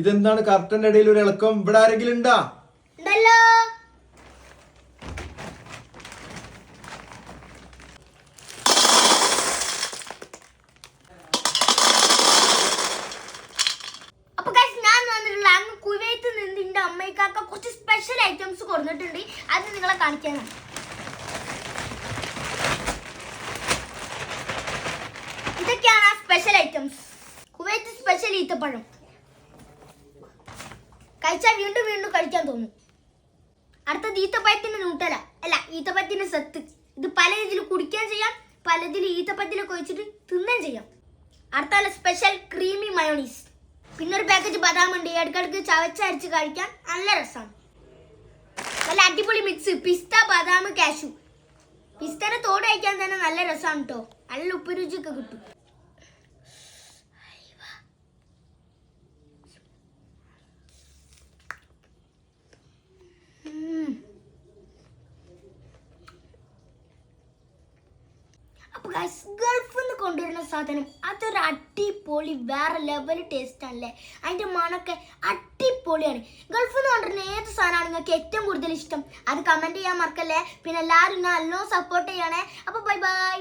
ഇതെന്താണ് കർട്ടന്റെ ഇടയിൽ ഒരു ഇളക്കം? ഇവിടെ ആരെങ്കിലും ഉണ്ടാ? കുവൈത്തിൽ നിന്ന് എന്റെ അമ്മയ്ക്കൊക്കെ കുറച്ച് സ്പെഷ്യൽ ഐറ്റംസ് കൊടുത്തിട്ടുണ്ട്. അത് നിങ്ങളെ കാണിക്കാനാണ്. ഇതൊക്കെയാണ് ആ സ്പെഷ്യൽ ഐറ്റംസ്. കുവൈത്ത് സ്പെഷ്യൽ ഈത്തപ്പഴം കഴിച്ചാൽ വീണ്ടും വീണ്ടും കഴിക്കാൻ തോന്നും. അടുത്തത് ഈത്തപ്പഴത്തിന്റെ നൂട്ടല അല്ല, ഈത്തപ്പഴത്തിന്റെ സത്ത്. ഇത് പല രീതിയിൽ കുടിക്കാൻ ചെയ്യാം, പലതിൽ ഈത്തപ്പഴത്തിലൊക്കെ ഒഴിച്ചിട്ട് തിന്നാൻ ചെയ്യാം. അടുത്ത സ്പെഷ്യൽ ക്രീമി മയോണീസ്. പിന്നെ ഒരു പാക്കറ്റ് ബദാം ഉണ്ട്. ഇടയ്ക്കിടയ്ക്ക് ചവച്ചരച്ച് കഴിക്കാൻ നല്ല രസമാണ്. നല്ല അടിപൊളി മിക്സ്. പിസ്ത, ബദാം, കാഷ്യൂ. പിസ്തയുടെ തോട് കഴിക്കാൻ തന്നെ നല്ല രസമാണ് കേട്ടോ. നല്ല ഉപ്പ് രുചിയൊക്കെ കിട്ടും. അപ്പൊ ഗൾഫിൽ നിന്ന് കൊണ്ടുവരുന്ന സാധനം അതൊരു അടിപൊളി വേറെ ലെവൽ ടേസ്റ്റ് ആണല്ലേ. അതിന്റെ മണമൊക്കെ അടിപൊളിയാണ്. ഗൾഫിൽ നിന്ന് കൊണ്ടുവരുന്ന ഏത് സാധനമാണ് നിങ്ങൾക്ക് ഏറ്റവും കൂടുതൽ ഇഷ്ടം? അത് കമന്റ് ചെയ്യാൻ മറക്കല്ലേ. പിന്നെ എല്ലാവരും നല്ലോണം സപ്പോർട്ട് ചെയ്യണേ. അപ്പൊ ബൈ ബൈ.